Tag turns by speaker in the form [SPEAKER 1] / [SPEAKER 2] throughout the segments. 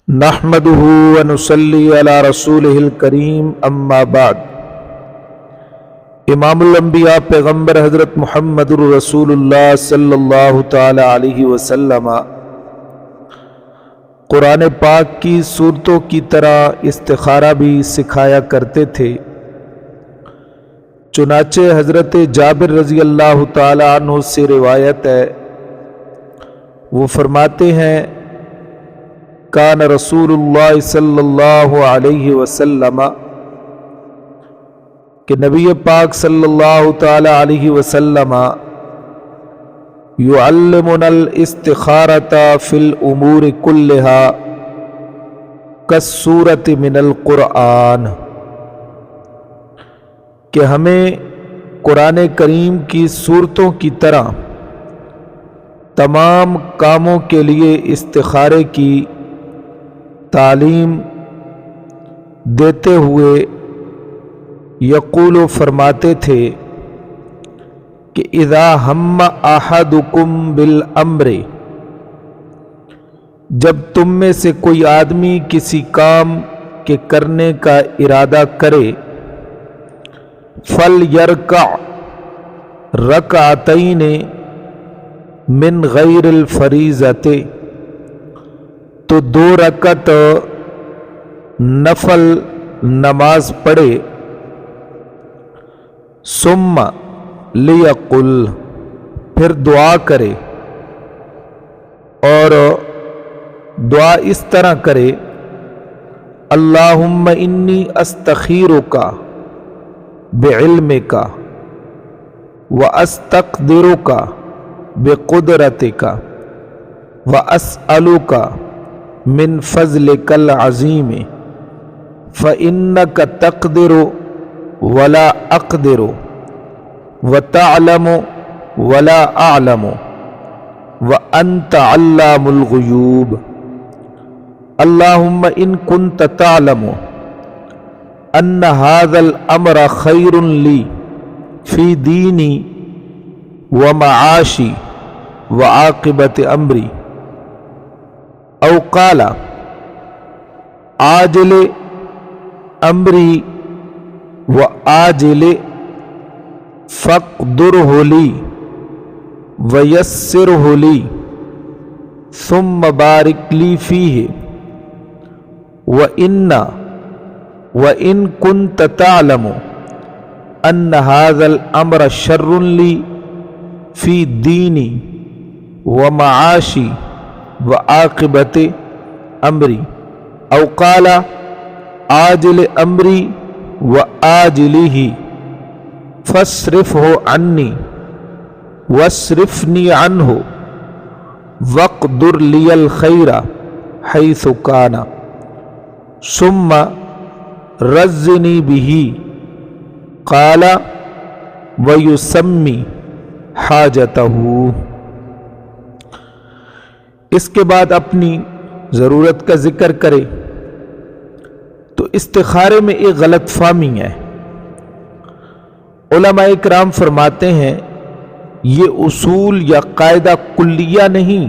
[SPEAKER 1] نحمده ونصلي على رسوله الكريم اما بعد۔ امام الانبیاء پیغمبر حضرت محمد رسول اللہ صلی اللہ تعالی علیہ وسلم قرآن پاک کی صورتوں کی طرح استخارہ بھی سکھایا کرتے تھے۔ چنانچہ حضرت جابر رضی اللہ تعالی عنہ سے روایت ہے، وہ فرماتے ہیں کان رسول اللہ صلی اللہ علیہ وسلم کہ نبی پاک صلی اللہ تعالی علیہ وسلم یعلمنا الاستخارۃ فی الامور کلھا کالسورۃ من القرآن، کہ ہمیں قرآن کریم کی صورتوں کی طرح تمام کاموں کے لیے استخارے کی تعلیم دیتے ہوئے یقول فرماتے تھے کہ اذا ہم احدکم بالامر، جب تم میں سے کوئی آدمی کسی کام کے کرنے کا ارادہ کرے، فلیرکع رکعتین من غیر الفریضۃ، تو 2 رکعت نفل نماز پڑھے، ثم لیقل، پھر دعا کرے، اور دعا اس طرح کرے اللہم انی استخیرک بعلمک واستقدرک بقدرتک واسألک من فضلک العظیم فإنک تقدر ولا اقدر وتعلم ولا اعلم وانت علام الغیوب، اللہم ان کنت تعلم ان هذا الامر خیر لی فی دینی ومعاشی وعاقبت امری، او قال عاجل امری وآجل فاقدرہ لی ویسرہ لی ثم بارک لی فیہ، وَإِن كُنْتَ تَعْلَمُ أَنَّ هَذَا الْأَمْرَ شَرٌّ لِّي فِي دِينِي وَمَعَاشِي وَعَاقِبَةِ أَمْرِي، أَوْ قَالَ عَاجِلِ أَمْرِي وَآجِلِهِ فَاصْرِفْهُ عَنِّي وَاصْرِفْنِي عَنْهُ وَاقْدُرْ لِيَ الْخَيْرَ حَيْثُ كَانَ ثم رزنی بہ، قال ویسمی حاجتہ۔ اس کے بعد اپنی ضرورت کا ذکر کرے تو استخارے میں ایک غلط فہمی ہے۔ علماء کرام فرماتے ہیں یہ اصول یا قاعدہ کلیہ نہیں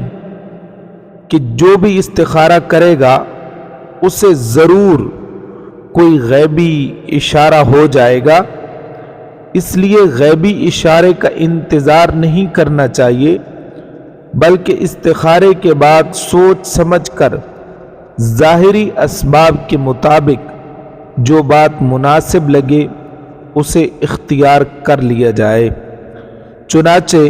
[SPEAKER 1] کہ جو بھی استخارہ کرے گا اسے ضرور کوئی غیبی اشارہ ہو جائے گا، اس لیے غیبی اشارے کا انتظار نہیں کرنا چاہیے، بلکہ استخارے کے بعد سوچ سمجھ کر ظاہری اسباب کے مطابق جو بات مناسب لگے اسے اختیار کر لیا جائے۔ چنانچہ